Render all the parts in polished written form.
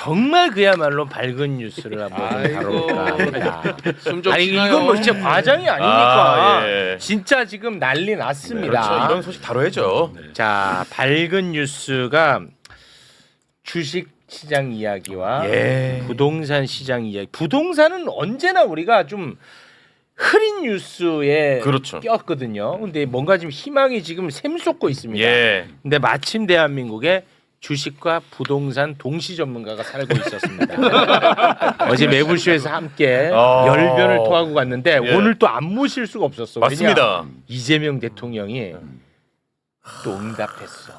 정말 그야말로 밝은 뉴스를 한번 다뤄볼까 합니다. 아니 이건 뭐 진짜 과장이 아닙니까? 예. 진짜 지금 난리 났습니다. 그렇죠. 이런 소식 다뤄야죠. 자, 밝은 뉴스가 주식 시장 이야기와 예. 부동산 시장 이야기. 부동산은 언제나 우리가 좀 흐린 뉴스에 그렇죠. 꼈거든요. 근데 뭔가 좀 희망이 지금 샘솟고 있습니다. 예. 근데 마침 대한민국에 주식과 부동산 동시 전문가가 살고 있었습니다. 어제 매불쇼에서 함께 열변을 토하고 갔는데 예. 오늘 또 안 모실 수가 없었어. 맞습니다. 왜냐? 이재명 대통령이 또 응답했어.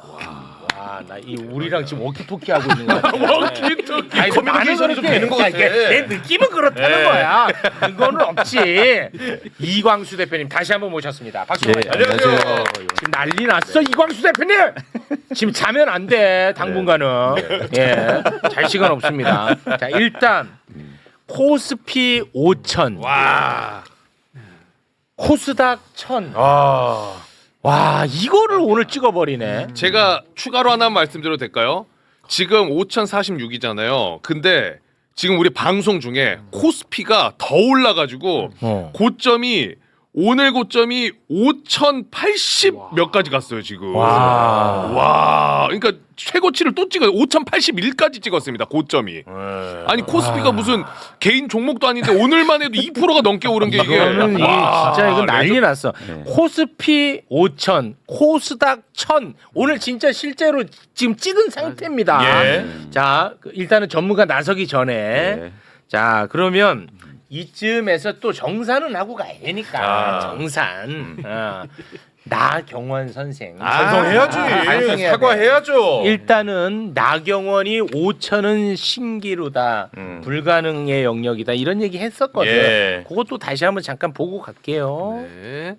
와, 나 이 우리랑 지금 워키토키 하고 있는 거 같아. 워키토키 아니, 커뮤니케이션이 좀 되는 것 같아. 내 느낌은 그렇다는 예. 거야. 그거는 없지. 이광수 대표님 다시 한번 모셨습니다. 박수. 예, 안녕하세요. 지금 난리 났어 이광수 대표님. 지금 자면 안 돼 당분간은. 예, 잘 시간 없습니다. 자 일단 코스피 5천, 와. 코스닥 1000. 아. 와 이거를 오늘 찍어버리네. 제가 추가로 하나 말씀드려도 될까요? 지금 5,046이잖아요. 근데 지금 우리 방송 중에 코스피가 더 올라가지고 오늘 고점이 5,080 몇 가지 갔어요 지금. 와, 그러니까 최고치를 또 찍어요. 5,081까지 찍었습니다. 고점이. 아니 코스피가 무슨 개인 종목도 아닌데 오늘만 해도 2%가 넘게 오른 게 이게. 이거는 이게 와, 진짜 이거 난리 났어. 네. 코스피 5천, 코스닥 1000 오늘 진짜 실제로 지금 찍은 상태입니다. 예. 자 일단은 전문가 나서기 전에 네. 자 그러면 이쯤에서 또 정산은 하고 가야 되니까 정산. 나경원 선생. 반성해야지. 반성해야 돼. 사과해야죠. 일단은 나경원이 5천은 신기루다 불가능의 영역이다 이런 얘기 했었거든. 예. 그것도 다시 한번 잠깐 보고 갈게요. 네.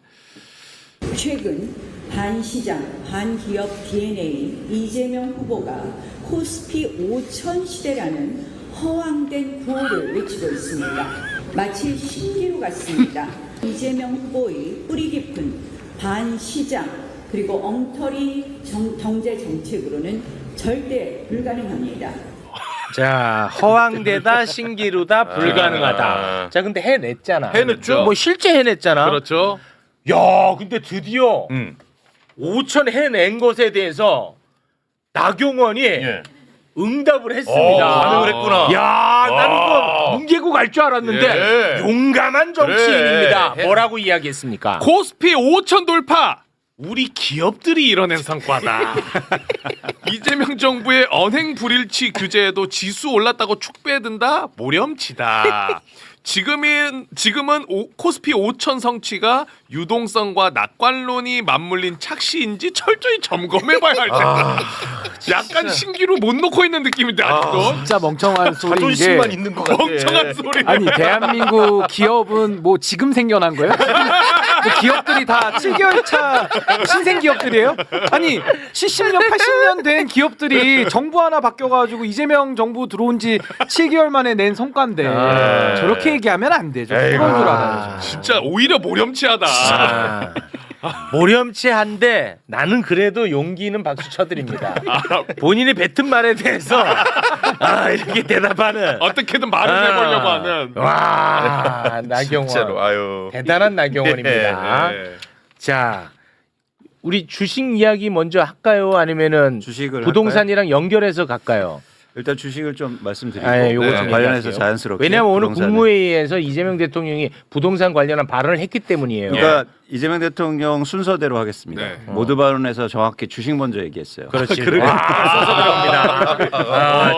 최근 반시장, 반기업 DNA 이재명 후보가 코스피 5천 시대라는 허황된 구호를 외치고 있습니다. 마치 신기루 같습니다. 이재명 후보의 뿌리 깊은 반시장 그리고 엉터리 경제 정책으로는 절대 불가능합니다. 자 허황되다 신기루다 불가능하다. 자 근데 해냈잖아. 해냈죠. 뭐 실제 해냈잖아. 그렇죠. 야 근데 드디어 5천 해낸 것에 대해서 나경원이 예. 응답을 했습니다. 반응을 했구나. 야, 난 이거 뭉개고 갈 줄 알았는데 예. 용감한 정치인입니다. 그래. 뭐라고 이야기했습니까? 코스피 5천 돌파. 우리 기업들이 이뤄낸 성과다. 이재명 정부의 언행 불일치 규제에도 지수 올랐다고 축배든다 모렴치다. 지금은 코스피 5천 성취가 유동성과 낙관론이 맞물린 착시인지 철저히 점검해봐야 할 텐다. 약간 신기루 못 놓고 있는 느낌인데 아직도 진짜 멍청한 소리인 게 자존심만 있는 것 같아. 멍청한 소리. 아니 대한민국 기업은 뭐 지금 생겨난 거예요? 뭐 기업들이 다 7개월 차 신생 기업들이에요? 아니 70년 80년 된 기업들이 정부 하나 바뀌어가지고 이재명 정부 들어온 지 7개월 만에 낸 성과인데 저렇게 얘기하면 안 되죠. 그런 줄 알아요. 진짜 오히려 모렴치하다. 모렴치한데 나는 그래도 용기 있는 박수 쳐드립니다. 본인이 뱉은 말에 대해서 이렇게 대답하는 어떻게든 말을 해보려고 하는. 와 나경원 진짜로 아유. 대단한 나경원입니다. 예. 자 우리 주식 이야기 먼저 할까요? 아니면은 주식을 부동산이랑 연결해서 갈까요? 일단 주식을 좀 말씀드리고 요거 네. 좀 관련해서 얘기할게요. 자연스럽게 왜냐하면 오늘 부동산을- 국무회의에서 이재명 대통령이 부동산 관련한 발언을 했기 때문이에요. 그러니까 이재명 대통령 순서대로 하겠습니다. 네. 모두 발언에서 정확히 주식 먼저 얘기했어요. 그렇지. 순서 들어갑니다.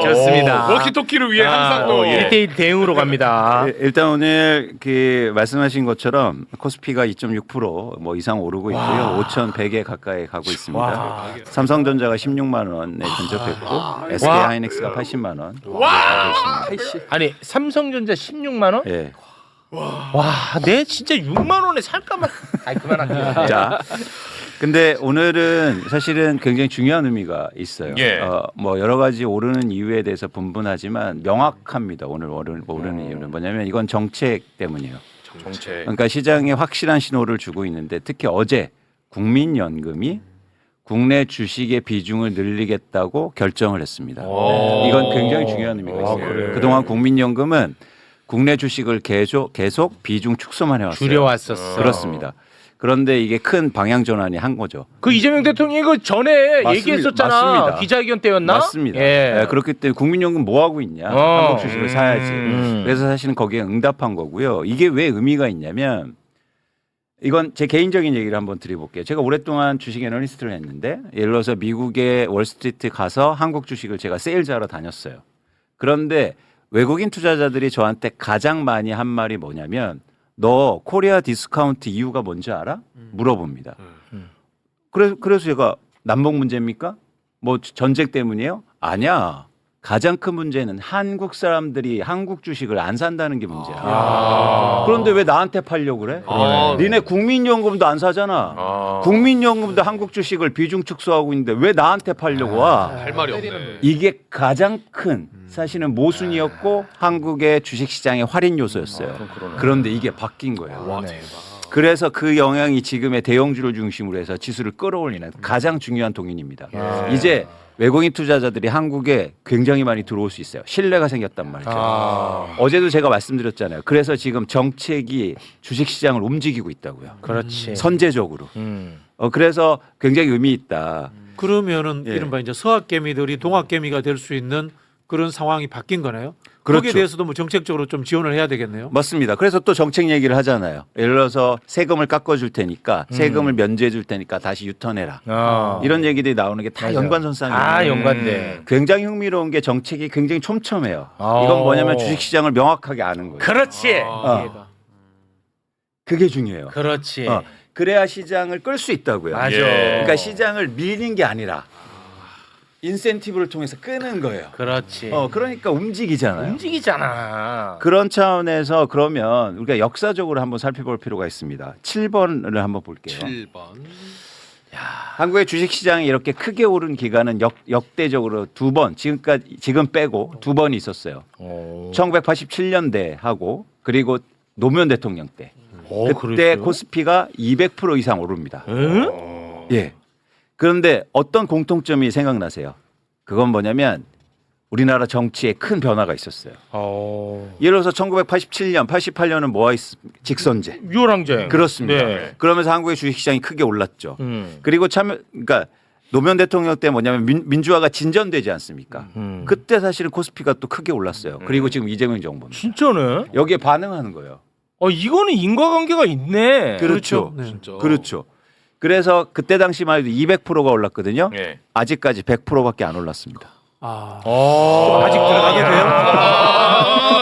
좋습니다. 워키토키를 위해 항상 또 예. 1대1 대응으로 갑니다. 일단 오늘 그 말씀하신 것처럼 코스피가 2.6% 이상 오르고 있고요. 5,100에 가까이 가고 있습니다. 삼성전자가 16만 원에 근접했고 SK하이닉스가 80만 원. 아니 삼성전자 16만 원? 예. 와, 내 진짜 6만 원에 살까만. 아이 그만할게요. 자, 근데 오늘은 사실은 굉장히 중요한 의미가 있어요. 예. 뭐 여러 가지 오르는 이유에 대해서 분분하지만 명확합니다. 오늘 오르는 이유는 뭐냐면 이건 정책 때문이에요. 정책. 그러니까 시장에 확실한 신호를 주고 있는데 특히 어제 국민연금이 국내 주식의 비중을 늘리겠다고 결정을 했습니다. 오. 이건 굉장히 중요한 의미가 있어요. 그래요? 그동안 국민연금은 국내 주식을 계속 비중 축소만 해왔어요. 줄여왔었어. 그렇습니다. 그런데 이게 큰 방향 전환이 한 거죠. 그 이재명 대통령이 그 전에 맞습니다. 얘기했었잖아. 맞습니다. 기자회견 때였나? 맞습니다. 예. 예, 그렇기 때문에 국민연금 뭐 하고 있냐? 한국 주식을 사야지. 그래서 사실은 거기에 응답한 거고요. 이게 왜 의미가 있냐면 이건 제 개인적인 얘기를 한번 드려볼게요. 제가 오랫동안 주식 애널리스트를 했는데 예를 들어서 미국의 월스트리트 가서 한국 주식을 제가 세일즈하러 다녔어요. 그런데 외국인 투자자들이 저한테 가장 많이 한 말이 뭐냐면 너 코리아 디스카운트 이유가 뭔지 알아? 물어봅니다. 그래서 제가 남북 문제입니까? 뭐 전쟁 때문이에요? 아니야. 가장 큰 문제는 한국 사람들이 한국 주식을 안 산다는 게 문제야. 그런데 왜 나한테 팔려고 그래? 니네 국민연금도 안 사잖아. 국민연금도 한국 주식을 비중 축소하고 있는데 왜 나한테 팔려고 와? 할 말이 없네. 이게 가장 큰 사실은 모순이었고 한국의 주식시장의 활인 요소였어요. 그런데 이게 바뀐 거예요. 와 대박. 그래서 그 영향이 지금의 대형주를 중심으로 해서 지수를 끌어올리는 가장 중요한 동인입니다. 이제 외국인 투자자들이 한국에 굉장히 많이 들어올 수 있어요. 신뢰가 생겼단 말이죠. 어제도 제가 말씀드렸잖아요. 그래서 지금 정책이 주식시장을 움직이고 있다고요. 그렇지. 선제적으로. 그래서 굉장히 의미 있다. 그러면은 예. 이른바 이제 서학개미들이 동학개미가 될 수 있는 그런 상황이 바뀐 거네요. 그렇죠. 거기에 대해서도 뭐 정책적으로 좀 지원을 해야 되겠네요. 맞습니다. 그래서 또 정책 얘기를 하잖아요. 예를 들어서 세금을 깎아줄 테니까 세금을 면제해 줄 테니까 다시 유턴해라. 이런 얘기들이 나오는 게 다 연관선상이에요. 아, 연관돼. 굉장히 흥미로운 게 정책이 굉장히 촘촘해요. 어. 이건 뭐냐면 주식시장을 명확하게 아는 거예요. 그렇지. 그게 중요해요. 그렇지. 그래야 시장을 끌 수 있다고요. 맞아. 그러니까 시장을 미는 게 아니라 인센티브를 통해서 끄는 거예요. 그렇지. 그러니까 움직이잖아요. 움직이잖아. 그런 차원에서 그러면 우리가 역사적으로 한번 살펴볼 필요가 있습니다. 7번을 한번 볼게요. 7번. 한국의 주식시장이 이렇게 크게 오른 기간은 역대적으로 두 번, 지금 빼고 두 번이 있었어요. 1987년대 하고 그리고 노무현 대통령 때. 그때 그랬어요? 코스피가 200% 이상 오릅니다. 응? 예. 그런데 어떤 공통점이 생각나세요? 그건 뭐냐면 우리나라 정치에 큰 변화가 있었어요. 예를 들어서 1987년, 88년은 뭐가 있습니까? 직선제. 유월항쟁. 그렇습니다. 네. 그러면서 한국의 주식시장이 크게 올랐죠. 그리고 그러니까 노무현 대통령 때 뭐냐면 민주화가 진전되지 않습니까? 그때 사실은 코스피가 또 크게 올랐어요. 그리고 지금 이재명 정부입니다. 진짜네. 여기에 반응하는 거예요. 이거는 인과관계가 있네. 그렇죠. 네. 진짜. 그렇죠. 그래서 그때 당시만 해도 200%가 올랐거든요. 예. 아직까지 100%밖에 안 올랐습니다. 아직 들어가게 돼요?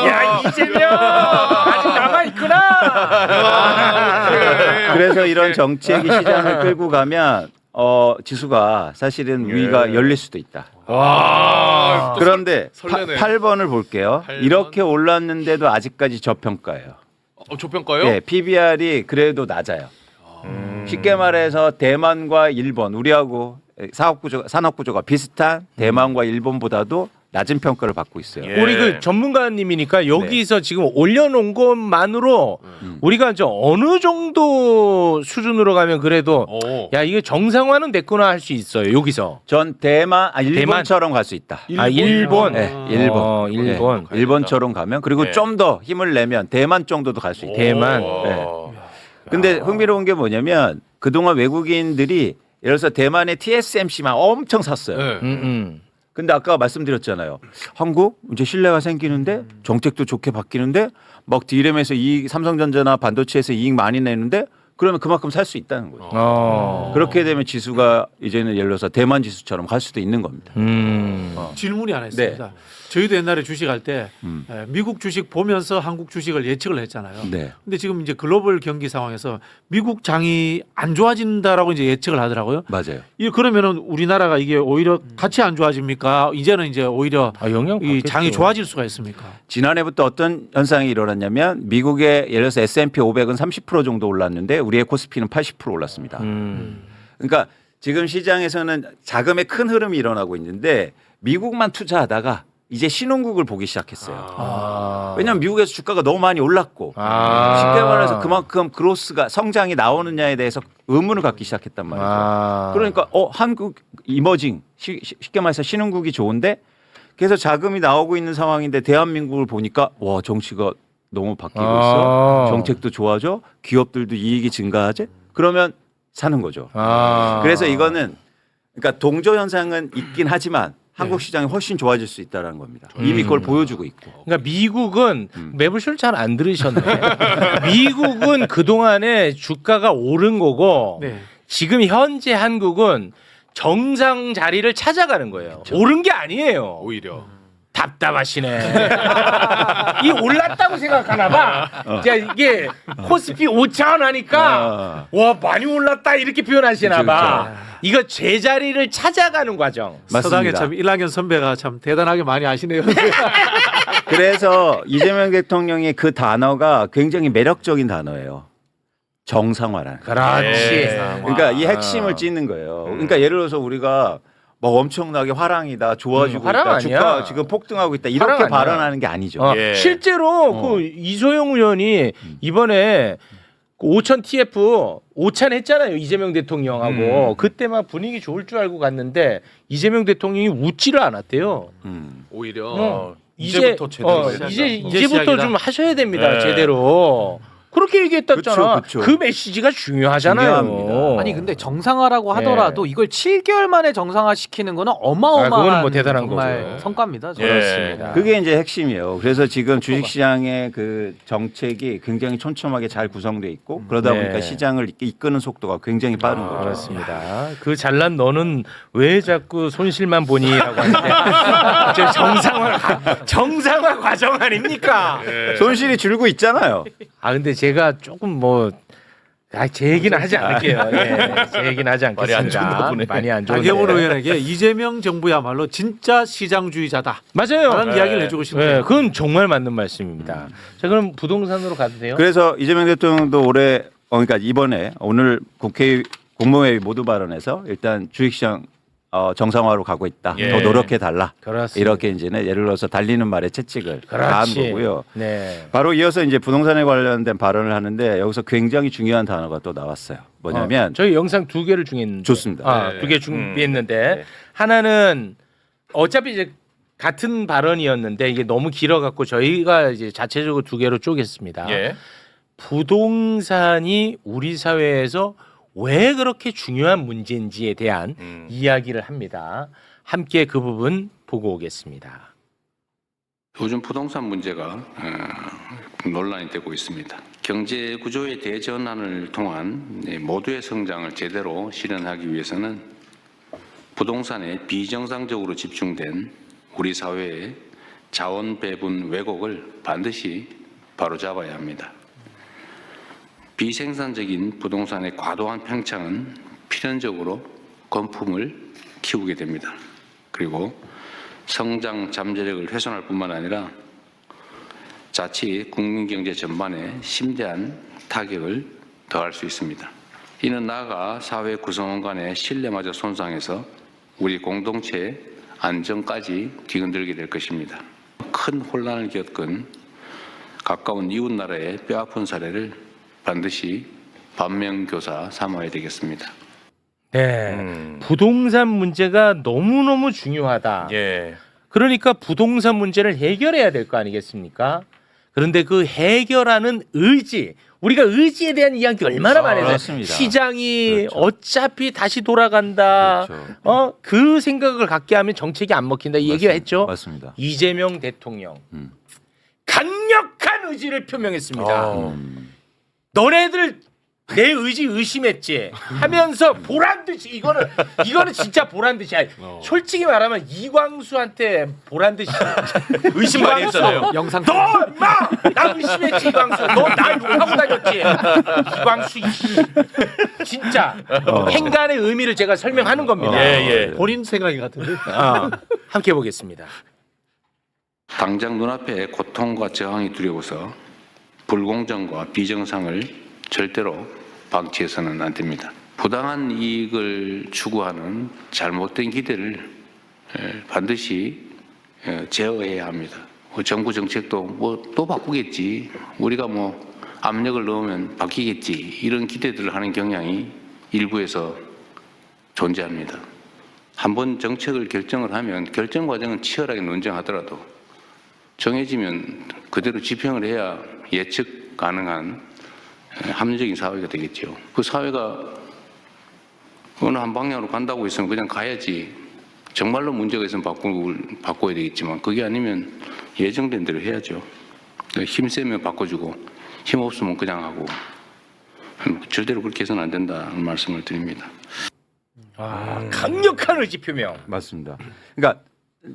야, 이재명 아직 남아 있구나. 그래서 이런 정책이 시장을 끌고 가면 지수가 사실은 위가 열릴 수도 있다. 와. 그런데 설레네. 8번을 볼게요. 8번. 이렇게 올랐는데도 아직까지 저평가예요. 조평가요? 예, PBR이 그래도 낮아요. 쉽게 말해서 대만과 일본, 우리하고 산업구조가 비슷한 대만과 일본보다도 낮은 평가를 받고 있어요. 예. 우리 그 전문가님이니까 여기서 지금 올려놓은 것만으로 우리가 이제 어느 정도 수준으로 가면 그래도 오. 야 이게 정상화는 됐구나 할 수 있어요. 여기서. 전 일본처럼 갈 수 있다. 일본. 네, 일본. 일본. 네, 일본처럼 가면 그리고 네. 좀 더 힘을 내면 대만 정도도 갈 수 있다. 대만. 네. 근데 흥미로운 게 뭐냐면 그동안 외국인들이 예를 들어서 대만의 TSMC만 엄청 샀어요. 네. 근데 아까 말씀드렸잖아요. 한국 이제 신뢰가 생기는데 정책도 좋게 바뀌는데 막 D램에서 이익, 삼성전자나 반도체에서 이익 많이 내는데 그러면 그만큼 살 수 있다는 거죠. 그렇게 되면 지수가 이제는 예를 들어서 대만 지수처럼 갈 수도 있는 겁니다. 질문이 하나 있습니다. 저희도 옛날에 주식할 때 미국 주식 보면서 한국 주식을 예측을 했잖아요. 네. 근데 지금 이제 글로벌 경기 상황에서 미국 장이 안 좋아진다라고 이제 예측을 하더라고요. 맞아요. 그러면은 우리나라가 이게 오히려 같이 안 좋아집니까? 이제는 이제 오히려 영향 이 장이 받겠죠. 좋아질 수가 있습니까? 지난해부터 어떤 현상이 일어났냐면 미국의 예를 들어서 S&P 500은 30% 정도 올랐는데 우리의 코스피는 80% 올랐습니다. 그러니까 지금 시장에서는 자금의 큰 흐름이 일어나고 있는데 미국만 투자하다가 이제 신흥국을 보기 시작했어요. 아. 왜냐하면 미국에서 주가가 너무 많이 올랐고 아. 쉽게 말해서 그만큼 그로스가 성장이 나오느냐에 대해서 의문을 갖기 시작했단 말이죠. 아. 그러니까 한국 이머징 쉽게 말해서 신흥국이 좋은데 그래서 자금이 나오고 있는 상황인데 대한민국을 보니까 와 정치가 너무 바뀌고 있어. 정책도 좋아져. 기업들도 이익이 증가하지. 그러면 사는 거죠. 아. 그래서 이거는 그러니까 동조 현상은 있긴 하지만 한국 시장이 훨씬 좋아질 수 있다는 겁니다. 이미 그걸 보여주고 있고. 그러니까 미국은 매불쇼를 잘 안 들으셨네. 미국은 그동안에 주가가 오른 거고 네. 지금 현재 한국은 정상 자리를 찾아가는 거예요. 오른 게 아니에요. 오히려 답답하시네. 이 올랐다고 생각하나 봐. 자, 이게 코스피 5,000원 하니까 와 많이 올랐다 이렇게 표현하시나 봐. 이거 제자리를 찾아가는 과정. 서당에 맞습니다. 참 일학년 선배가 참 대단하게 많이 아시네요. 그래서 이재명 대통령의 그 단어가 굉장히 매력적인 단어예요. 정상화라는. 그렇지. 그러니까 이 핵심을 찢는 거예요. 그러니까 예를 들어서 우리가 뭐 엄청나게 화랑이다, 좋아지고 화랑 있다, 아니야. 주가 지금 폭등하고 있다 이렇게 화랑 아니야. 발언하는 게 아니죠. 예. 실제로 그 이소영 의원이 이번에 5천 TF 5찬 했잖아요. 이재명 대통령하고 그때 막 분위기 좋을 줄 알고 갔는데 이재명 대통령이 웃지를 않았대요. 오히려 이제부터 제대로 해야 된다. 이제부터 시작이다. 좀 하셔야 됩니다. 네. 제대로. 그렇게 얘기했다잖아. 그쵸, 그쵸. 그 메시지가 중요하잖아요. 중요합니다. 아니 근데 정상화라고 하더라도 이걸 7개월 만에 정상화 시키는 거는 아, 어마어마한 그거는 뭐 대단한 정말 거죠. 성과입니다. 예. 그렇습니다. 그게 이제 핵심이에요. 그래서 지금 주식시장의 그 정책이 굉장히 촘촘하게 잘 구성돼 있고 그러다 네. 보니까 시장을 이끄는 속도가 굉장히 빠른 거죠. 그렇습니다. 그 잘난 너는 왜 자꾸 손실만 보니라고 하는데 저 정상화 과정 아닙니까? 손실이 줄고 있잖아요. 아 근데 제가 조금 제 얘기는 하지 않을게요. 예, 제 얘기는 하지 않겠습니다. 말이 안 좋나 보네. 많이 안 좋은데. 나경원 의원에게 이재명 정부야말로 진짜 시장주의자다. 맞아요. 라는 이야기를 해주고 싶네요. 네, 그건 정말 맞는 말씀입니다. 자 그럼 부동산으로 가도 돼요? 그래서 이재명 대통령도 올해 그러니까 이번에 오늘 국무회의 모두 발언에서 일단 주식시장 정상화로 가고 있다. 예. 더 노력해 달라. 그렇습니다. 이렇게 이제는 예를 들어서 달리는 말에 채찍을 가한 그렇지. 거고요. 네. 바로 이어서 이제 부동산에 관련된 발언을 하는데 여기서 굉장히 중요한 단어가 또 나왔어요. 뭐냐면 저희 영상 2개를 중했는데 좋습니다. 네. 2개 준비했는데 하나는 어차피 이제 같은 발언이었는데 이게 너무 길어갖고 저희가 이제 자체적으로 2개로 쪼갰습니다. 예. 부동산이 우리 사회에서 왜 그렇게 중요한 문제인지에 대한 이야기를 합니다. 함께 그 부분 보고 오겠습니다. 요즘 부동산 문제가 논란이 되고 있습니다. 경제 구조의 대전환을 통한 모두의 성장을 제대로 실현하기 위해서는 부동산에 비정상적으로 집중된 우리 사회의 자원 배분 왜곡을 반드시 바로잡아야 합니다. 비생산적인 부동산의 과도한 팽창은 필연적으로 건품을 키우게 됩니다. 그리고 성장 잠재력을 훼손할 뿐만 아니라 자칫 국민 경제 전반에 심대한 타격을 더할 수 있습니다. 이는 나아가 사회 구성원 간의 신뢰마저 손상해서 우리 공동체의 안정까지 뒤흔들게 될 것입니다. 큰 혼란을 겪은 가까운 이웃 나라의 뼈아픈 사례를 반드시 반면교사 삼아야 되겠습니다. 네, 부동산 문제가 너무너무 중요하다. 예. 그러니까 부동산 문제를 해결해야 될 거 아니겠습니까? 그런데 그 해결하는 의지, 우리가 의지에 대한 이야기 얼마나 많이 했어요. 그렇습니다. 시장이 그렇죠. 어차피 다시 돌아간다. 그렇죠. 그 생각을 갖게 하면 정책이 안 먹힌다. 이 얘기를 했죠. 맞습니다. 이재명 대통령 강력한 의지를 표명했습니다. 너네들 내 의지 의심했지 하면서 보란 듯이 이거는 진짜 보란 듯이야. 솔직히 말하면 이광수한테 보란 듯이 의심 많이 했잖아요. 영상 너 임마 나 의심했지 이광수. 너 날 욕하고 다녔지. 이광수 진짜 행간의 의미를 제가 설명하는 겁니다. 예. 본인 생각이 같은데. 함께 보겠습니다. 당장 눈앞에 고통과 저항이 두려워서 불공정과 비정상을 절대로 방치해서는 안 됩니다. 부당한 이익을 추구하는 잘못된 기대를 반드시 제어해야 합니다. 정부 정책도 뭐 또 바꾸겠지. 우리가 뭐 압력을 넣으면 바뀌겠지. 이런 기대들을 하는 경향이 일부에서 존재합니다. 한번 정책을 결정을 하면 결정 과정은 치열하게 논쟁하더라도 정해지면 그대로 집행을 해야 예측 가능한 합리적인 사회가 되겠죠. 그 사회가 어느 한 방향으로 간다고 했으면 그냥 가야지. 정말로 문제가 있으면 바꿔야 되겠지만 그게 아니면 예정된 대로 해야죠. 힘 세면 바꿔주고 힘 없으면 그냥 하고 절대로 그렇게 해서는 안 된다는 말씀을 드립니다. 강력한 의지 표명. 맞습니다. 그러니까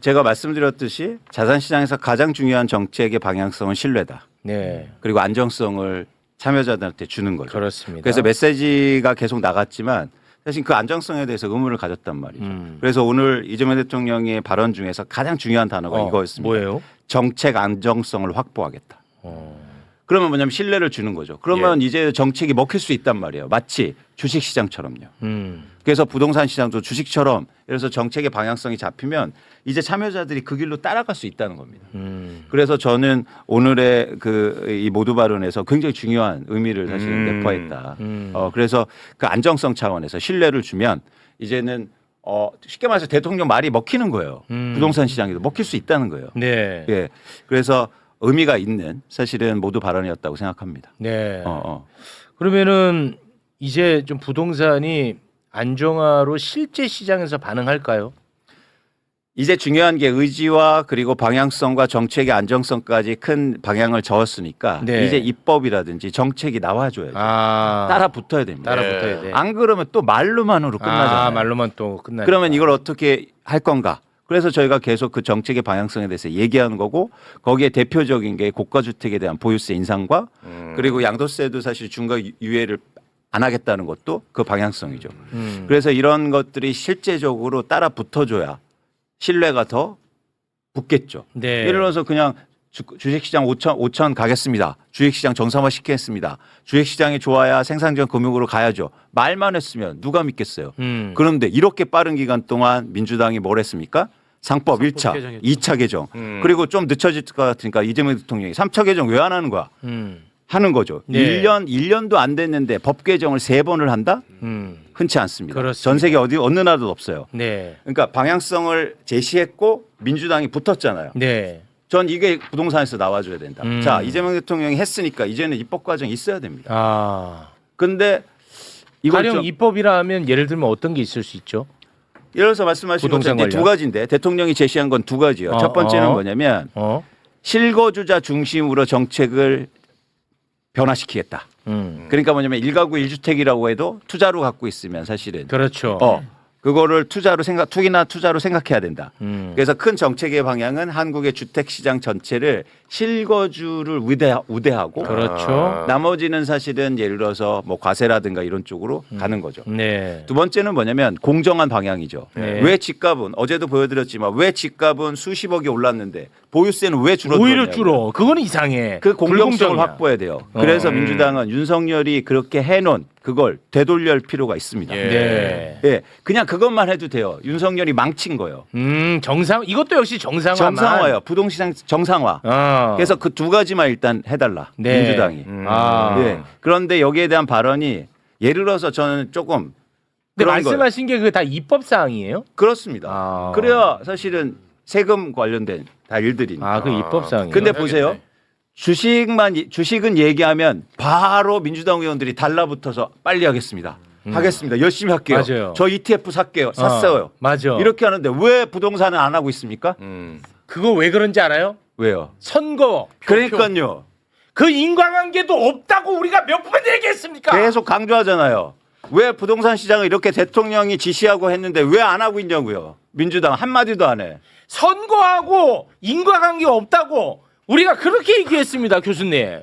제가 말씀드렸듯이 자산시장에서 가장 중요한 정책의 방향성은 신뢰다. 네, 그리고 안정성을 참여자들한테 주는 거죠. 그렇습니다. 그래서 메시지가 계속 나갔지만 사실 그 안정성에 대해서 의문을 가졌단 말이죠. 그래서 오늘 이재명 대통령의 발언 중에서 가장 중요한 단어가 이거였습니다. 뭐예요? 정책 안정성을 확보하겠다. 그러면 뭐냐면 신뢰를 주는 거죠. 그러면 이제 정책이 먹힐 수 있단 말이에요. 마치 주식시장처럼요. 그래서 부동산 시장도 주식처럼 예를 들어서 정책의 방향성이 잡히면 이제 참여자들이 그 길로 따라갈 수 있다는 겁니다. 그래서 저는 오늘의 이 모두 발언에서 굉장히 중요한 의미를 사실 내포했다. 그래서 그 안정성 차원에서 신뢰를 주면 이제는 쉽게 말해서 대통령 말이 먹히는 거예요. 부동산 시장에도 먹힐 수 있다는 거예요. 네. 예. 그래서 의미가 있는 사실은 모두 발언이었다고 생각합니다. 네. 그러면은 이제 좀 부동산이 안정화로 실제 시장에서 반응할까요? 이제 중요한 게 의지와 그리고 방향성과 정책의 안정성까지 큰 방향을 저었으니까 네. 이제 입법이라든지 정책이 나와줘야죠. 따라 붙어야 됩니다. 따라 붙어야 돼. 안 그러면 또 말로만으로 끝나잖아요. 말로만 또 끝나. 그러면 이걸 어떻게 할 건가? 그래서 저희가 계속 그 정책의 방향성에 대해서 얘기하는 거고 거기에 대표적인 게 고가주택에 대한 보유세 인상과 그리고 양도세도 사실 중과 유예를 안 하겠다는 것도 그 방향성이죠. 그래서 이런 것들이 실제적으로 따라 붙어줘야 신뢰가 더 붙겠죠. 네. 예를 들어서 그냥 주식시장 5천 가겠습니다. 주식시장 정상화 시키겠습니다. 주식시장이 좋아야 생산적 금융으로 가야죠. 말만 했으면 누가 믿겠어요. 그런데 이렇게 빠른 기간 동안 민주당이 뭘 했습니까? 상법 1차, 개정했죠. 2차 개정. 그리고 좀 늦춰질 것 같으니까 이재명 대통령이 3차 개정 왜 안 하는 거야? 하는 거죠. 네. 1년도 안 됐는데 법 개정을 3번을 한다? 흔치 않습니다. 그렇습니다. 전 세계 어느 나라도 없어요. 네. 그러니까 방향성을 제시했고 민주당이 붙었잖아요. 네. 전 이게 부동산에서 나와줘야 된다. 자, 이재명 대통령이 했으니까 이제는 입법 과정이 있어야 됩니다. 근데 이걸 가령 좀 입법이라 하면 예를 들면 어떤 게 있을 수 있죠? 예를 들어서 말씀하신 부동산 것처럼 두 관련. 가지인데 대통령이 제시한 건 두 가지요. 첫 번째는 뭐냐면 실거주자 중심으로 정책을 변화시키겠다. 그러니까 뭐냐면 1가구 1주택이라고 해도 투자로 갖고 있으면 사실은 그렇죠. 그거를 투기나 투자로 생각해야 된다. 그래서 큰 정책의 방향은 한국의 주택 시장 전체를 실거주를 우대하고 그렇죠. 나머지는 사실은 예를 들어서 뭐 과세라든가 이런 쪽으로 가는 거죠. 네. 두 번째는 뭐냐면 공정한 방향이죠. 네. 왜 집값은 어제도 보여드렸지만 왜 집값은 수십억이 올랐는데 보유세는 왜 줄어들었냐고. 오히려 줄어. 그건 이상해. 그 공정성을 불공정이야. 확보해야 돼요. 그래서 민주당은 윤석열이 그렇게 해놓은 그걸 되돌릴 필요가 있습니다. 네. 예, 그냥 그것만 해도 돼요. 윤석열이 망친 거예요. 정상 이것도 역시 정상화만. 정상화요. 부동시장 정상화. 그래서 그 두 가지만 일단 해달라. 네. 민주당이. 예. 그런데 여기에 대한 발언이 예를 들어서 저는 조금 근데 그런 거예요. 말씀하신 게 그 다 입법 사항이에요? 그렇습니다. 그래야 사실은 세금 관련된 다 일들이니까. 그 입법 사항이에요. 근데 보세요. 주식은 얘기하면 바로 민주당 의원들이 달라붙어서 빨리 하겠습니다. 하겠습니다. 열심히 할게요. 맞아요. 저 ETF 샀어요. 맞아. 이렇게 하는데 왜 부동산은 안 하고 있습니까? 그거 왜 그런지 알아요? 왜요? 선거. 그러니까요. 그 인과관계도 없다고 우리가 몇 번 얘기했습니까? 계속 강조하잖아요. 왜 부동산 시장을 이렇게 대통령이 지시하고 했는데 왜 안 하고 있냐고요. 민주당 한마디도 안 해. 선거하고 인과관계 없다고 우리가 그렇게 얘기했습니다, 교수님.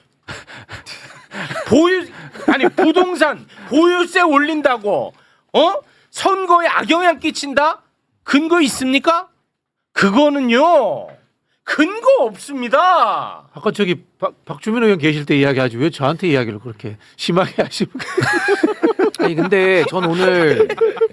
부동산 보유세 올린다고 선거에 악영향 끼친다? 근거 있습니까? 그거는요. 근거 없습니다. 아까 저기 박주민 의원 계실 때 이야기하지 왜 저한테 이야기를 그렇게 심하게 하십니까? 아니 근데 전 오늘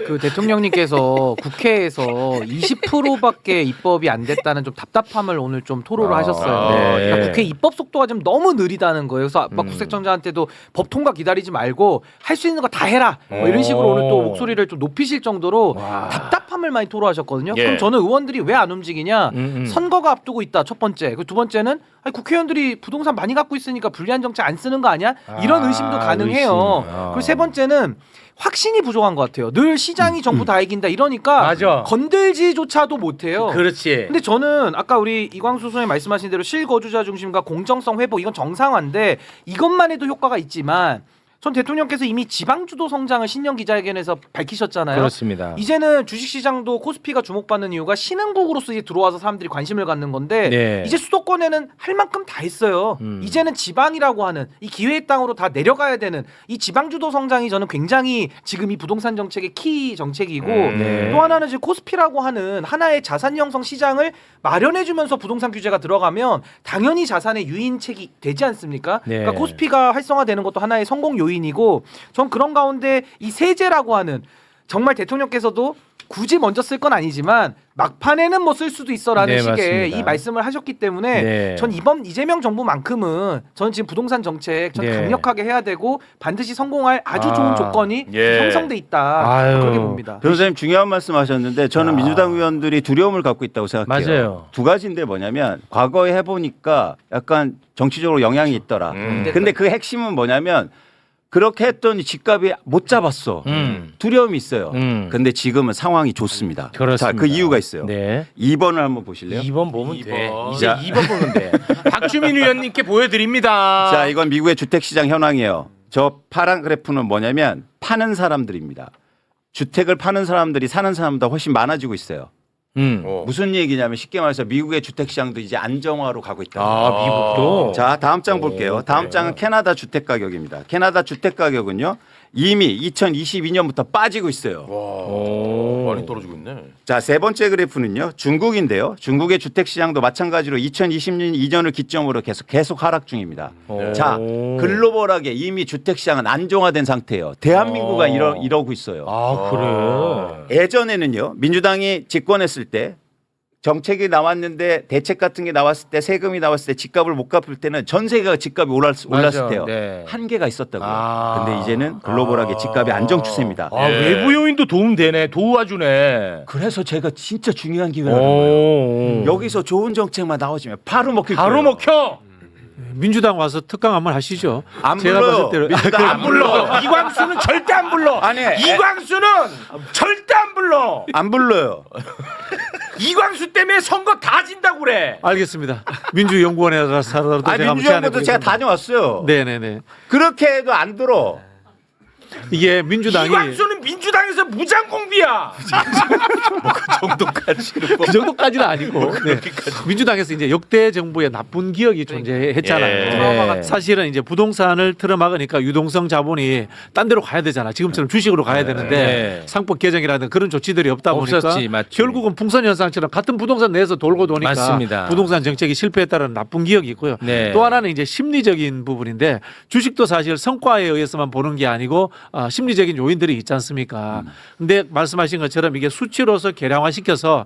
그 대통령님께서 국회에서 20%밖에 입법이 안 됐다는 좀 답답함을 오늘 좀 토로를 하셨어요. 네. 그러니까 국회 입법 속도가 좀 너무 느리다는 거예요. 그래서 막 국세청장한테도 법 통과 기다리지 말고 할 수 있는 거 다 해라. 뭐 이런 식으로 오늘 또 목소리를 좀 높이실 정도로 답답함을 많이 토로하셨거든요. 예. 그럼 저는 의원들이 왜 안 움직이냐? 선거가 앞두고 있다. 첫 번째. 그 두 번째는 아니, 국회의원들이 부동산 많이 갖고 있으니까 불리한 정책 안 쓰는 거 아니야? 이런 의심도 가능해요. 그리고 세 번째는 확신이 부족한 것 같아요. 늘 시장이 정부 다 이긴다 이러니까 맞아. 건들지조차도 못해요. 그렇지. 근데 저는 아까 우리 이광수 소장님 말씀하신 대로 실거주자 중심과 공정성 회복 이건 정상화인데 이것만 해도 효과가 있지만 전 대통령께서 이미 지방주도 성장을 신년 기자회견에서 밝히셨잖아요. 그렇습니다. 이제는 주식시장도 코스피가 주목받는 이유가 신흥국으로서 이제 들어와서 사람들이 관심을 갖는 건데 네. 이제 수도권에는 할 만큼 다 했어요. 이제는 지방이라고 하는 이 기회의 땅으로 다 내려가야 되는 이 지방주도 성장이 저는 굉장히 지금 이 부동산 정책의 키 정책이고 네. 또 하나는 이제 코스피라고 하는 하나의 자산 형성 시장을 마련해주면서 부동산 규제가 들어가면 당연히 자산의 유인책이 되지 않습니까? 네. 그러니까 코스피가 활성화되는 것도 하나의 성공 요인이고 전 그런 가운데 이 세제라고 하는 정말 대통령께서도 굳이 먼저 쓸 건 아니지만 막판에는 뭐 쓸 수도 있어라는 네, 식의 맞습니다. 이 말씀을 하셨기 때문에 네. 전 이번 이재명 정부만큼은 저는 지금 부동산 정책 전 네. 강력하게 해야 되고 반드시 성공할 아주 좋은 조건이 예. 형성돼 있다. 아유. 그렇게 봅니다. 변호사님 중요한 말씀하셨는데 저는 민주당 의원들이 두려움을 갖고 있다고 생각해요. 맞아요. 두 가지인데 뭐냐면 과거에 해보니까 약간 정치적으로 영향이 있더라. 근데 그 핵심은 뭐냐면 그렇게 했더니 집값이 못 잡았어. 두려움이 있어요. 근데 지금은 상황이 좋습니다. 그렇습니다. 자, 그 이유가 있어요. 네. 2번을 한번 보실래요? 2번 보면 돼. 2번. 이제 자. 2번 보면 돼. 박주민 의원님께 보여드립니다. 자, 이건 미국의 주택시장 현황이에요. 저 파란 그래프는 뭐냐면 파는 사람들입니다. 주택을 파는 사람들이 사는 사람보다 훨씬 많아지고 있어요. 무슨 얘기냐면 쉽게 말해서 미국의 주택시장도 이제 안정화로 가고 있다. 아, 미국도. 자, 다음 장 볼게요. 다음 장은 캐나다 주택 가격입니다. 캐나다 주택 가격은요. 이미 2022년부터 빠지고 있어요. 많이 떨어지고 있네. 자, 세 번째 그래프는요. 중국인데요. 중국의 주택 시장도 마찬가지로 2020년 이전을 기점으로 계속 하락 중입니다. 자, 글로벌하게 이미 주택 시장은 안정화된 상태예요. 대한민국은 이러고 있어요. 아, 그래. 예전에는요. 민주당이 집권했을 때 정책이 나왔는데 대책 같은 게 나왔을 때 세금이 나왔을 때 집값을 못 갚을 때는 전 세계가 집값이 올랐을 때요. 네. 한계가 있었다고요. 아. 근데 이제는 글로벌하게 집값이 안정 추세입니다. 아, 외부 요인도 도움되네. 도와주네. 그래서 제가 진짜 중요한 기회라는 거예요. 여기서 좋은 정책만 나오시면 바로 먹힐 바로 거예요. 먹혀. 민주당 와서 특강 한번 하시죠. 안 제가 불러요. 봤을 때는 민주당 안 불러. 이광수는 절대 안 불러. 아니, 이광수는 절대 안 불러. 안 불러요. 이광수 때문에 선거 다 진다고 그래. 알겠습니다. 민주연구원에 가서라도 아니, 제가 민주당도 제가 다녀왔어요. 네네네. 그렇게 해도 안 들어. 이게 민주당이 이광수는 민주당에서 무장공비야. 그 정도까지는 아니고 네. 민주당에서 이제 역대 정부의 나쁜 기억이 존재했잖아요. 예. 사실은 이제 부동산을 틀어막으니까 유동성 자본이 딴 데로 가야 되잖아. 지금처럼 주식으로 가야 되는데 네. 상법 개정이라든 그런 조치들이 없다 보니까 없었지, 맞지. 결국은 풍선 현상처럼 같은 부동산 내에서 돌고 도니까 맞습니다. 부동산 정책이 실패했다는 나쁜 기억이 있고요. 네. 또 하나는 이제 심리적인 부분인데 주식도 사실 성과에 의해서만 보는 게 아니고 심리적인 요인들이 있지 않습니까? 근데 말씀하신 것처럼 이게 수치로서 계량화시켜서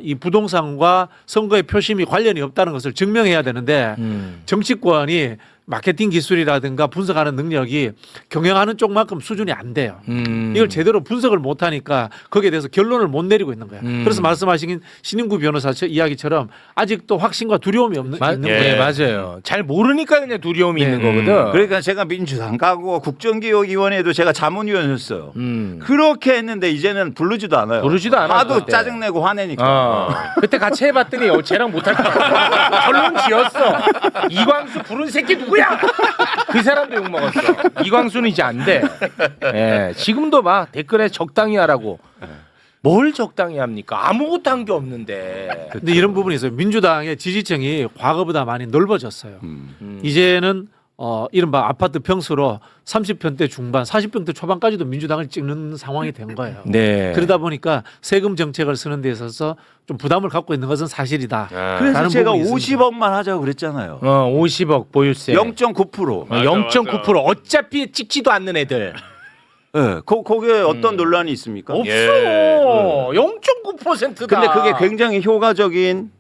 이 부동산과 선거의 표심이 관련이 없다는 것을 증명해야 되는데 정치권이 마케팅 기술이라든가 분석하는 능력이 경영하는 쪽만큼 수준이 안 돼요. 이걸 제대로 분석을 못하니까 거기에 대해서 결론을 못 내리고 있는 거예요. 그래서 말씀하신 신인구 변호사 이야기처럼 아직도 확신과 두려움이 있는 거예요. 네, 맞아요. 잘 모르니까 그냥 두려움이 있는 거거든. 그러니까 제가 민주당 가고 국정기획위원회도 제가 자문위원이었어요. 그렇게 했는데 이제는 부르지도 않아요. 부르지도 않아요, 하도 그때. 짜증내고 화내니까. 그때 같이 해봤더니 쟤랑 못할 것 같아. 결론 지었어. 이광수 부른 새끼 누구야? 그 사람도 욕먹었어. 이광수는 이제 안 돼. 예, 지금도 막 댓글에 적당히 하라고. 뭘 적당히 합니까? 아무것도 한 게 없는데. 근데 이런 부분이 있어요. 민주당의 지지층이 과거보다 많이 넓어졌어요. 이제는 이른바 아파트 평수로 30평대 중반, 40평대 초반까지도 민주당을 찍는 상황이 된 거예요. 네. 그러다 보니까 세금 정책을 쓰는 데 있어서 좀 부담을 갖고 있는 것은 사실이다. 그래서 라는 제가 부분이 있습니다. 50억만 하자고 그랬잖아요. 50억 보유세. 0.9%. 0.9% 어차피 찍지도 않는 애들. 네, 거기에 어떤 논란이 있습니까? 없어. 예. 0.9%다. 근데 그게 굉장히 효과적인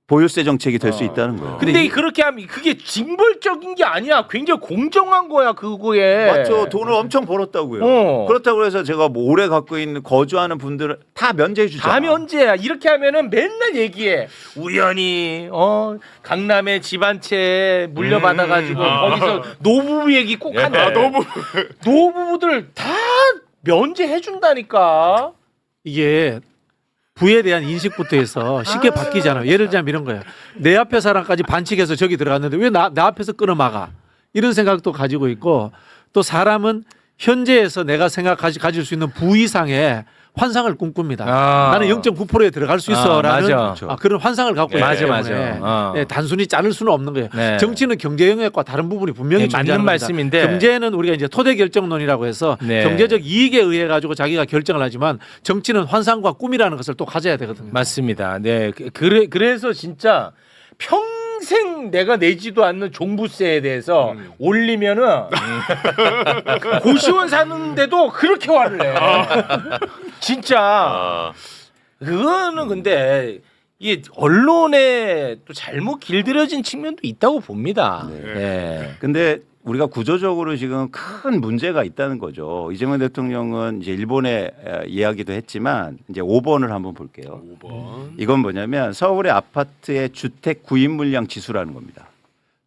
보유세 정책이 될 수 있다는 거예요. 근데 그렇게 하면 그게 징벌적인 게 아니야. 굉장히 공정한 거야 그거에. 맞죠. 돈을 엄청 벌었다고요. 그렇다고 해서 제가 뭐 오래 갖고 있는 거주하는 분들을 다 면제해 주잖아. 다 면제야. 이렇게 하면은 맨날 얘기해. 우연히 강남에 집 한 채 물려받아가지고 거기서 노부부 얘기 꼭 한다. 노부부들 다 면제해 준다니까. 이게 부에 대한 인식부터 해서 쉽게 바뀌잖아요. 예를 들자면 이런 거예요. 내 앞에 사람까지 반칙해서 저기 들어갔는데 왜 나 앞에서 끊어막아? 이런 생각도 가지고 있고 또 사람은 현재에서 내가 가질 수 있는 부 이상의 환상을 꿈꿉니다. 나는 0.9%에 들어갈 수 있어라는 맞아. 그런 환상을 갖고 있기 맞아, 때문에 맞아. 네, 단순히 자를 수는 없는 거예요. 네. 정치는 경제 영역과 다른 부분이 분명히 네, 존재하는 맞는 겁니다. 말씀인데. 경제는 우리가 이제 토대 결정론이라고 해서 네. 경제적 이익에 의해 가지고 자기가 결정을 하지만 정치는 환상과 꿈이라는 것을 또 가져야 되거든요. 맞습니다. 네. 그래서 진짜 평생 내가 내지도 않는 종부세에 대해서 올리면은 고시원 사는데도 그렇게 화를 내. 진짜. 그거는 근데 이게 언론에 또 잘못 길들여진 측면도 있다고 봅니다. 네. 근데 우리가 구조적으로 지금 큰 문제가 있다는 거죠. 이재명 대통령은 이제 일본에 이야기도 했지만 이제 5번을 한번 볼게요. 5번. 이건 뭐냐면 서울의 아파트의 주택 구입 물량 지수라는 겁니다.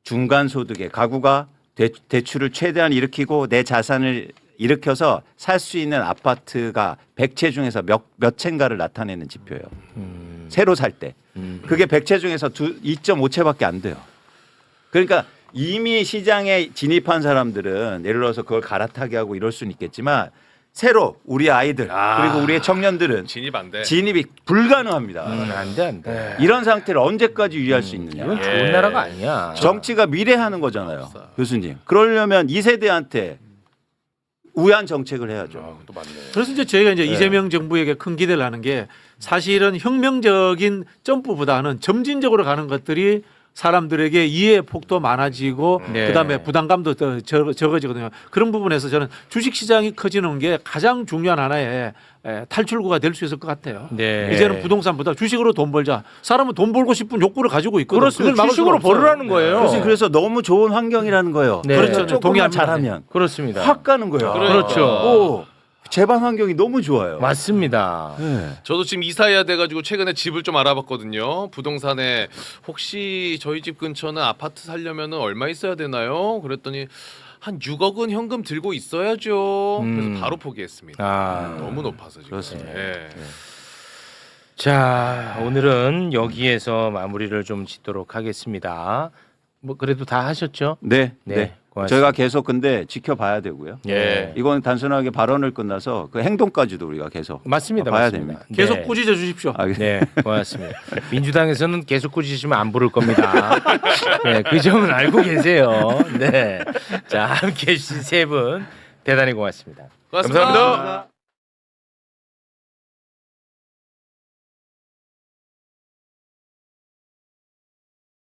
중간 소득의 가구가 대출을 최대한 일으키고 내 자산을 일으켜서 살 수 있는 아파트가 100채 중에서 몇 채인가를 나타내는 지표예요. 새로 살 때. 그게 100채 중에서 2.5채밖에 안 돼요. 그러니까 이미 시장에 진입한 사람들은 예를 들어서 그걸 갈아타게 하고 이럴 수는 있겠지만 새로 우리 아이들 그리고 우리의 청년들은 진입 안 돼. 진입이 불가능합니다. 안 돼, 안 돼. 이런 상태를 언제까지 유지할 수 있느냐. 이건 좋은 나라가 아니야. 정치가 미래하는 거잖아요. 교수님. 그러려면 2세대한테 우회한 정책을 해야죠. 또 맞네. 그래서 이제 저희가 이제 이재명 정부에게 큰 기대를 하는 게 사실은 혁명적인 점프보다는 점진적으로 가는 것들이 사람들에게 이해의 폭도 많아지고 네. 그다음에 부담감도 더 적어지거든요. 그런 부분에서 저는 주식시장이 커지는 게 가장 중요한 하나의 탈출구가 될 수 있을 것 같아요. 네. 이제는 부동산보다 주식으로 돈 벌자. 사람은 돈 벌고 싶은 욕구를 가지고 있거든요. 그렇습니다. 그걸 막을 수가 주식으로 없어요. 벌으라는 거예요. 교수님 그래서 너무 좋은 환경이라는 거예요. 네. 그래서 그렇죠. 조금만 동의합니다. 잘하면 그렇습니다. 확 가는 거예요. 그렇죠. 오, 재반 환경이 너무 좋아요. 맞습니다. 네. 저도 지금 이사해야 돼가지고 최근에 집을 좀 알아봤거든요. 부동산에 혹시 저희 집 근처는 아파트 살려면은 얼마 있어야 되나요? 그랬더니 한 6억은 현금 들고 있어야죠. 그래서 바로 포기했습니다. 너무 높아서 지금. 그렇습니다. 예. 자, 오늘은 여기에서 마무리를 좀 짓도록 하겠습니다. 뭐 그래도 다 하셨죠? 네, 네, 네. 고맙습니다. 저희가 계속 근데 지켜봐야 되고요. 예. 이건 단순하게 발언을 끝나서 그 행동까지도 우리가 계속 맞습니다. 봐야 맞습니다. 됩니다. 계속 네. 꾸짖어 주십시오. 네, 고맙습니다. 민주당에서는 계속 꾸짖으시면 안 부를 겁니다. 네, 그 점은 알고 계세요. 네. 자, 함께 해주신 세 분 대단히 고맙습니다. 고맙습니다. 감사합니다.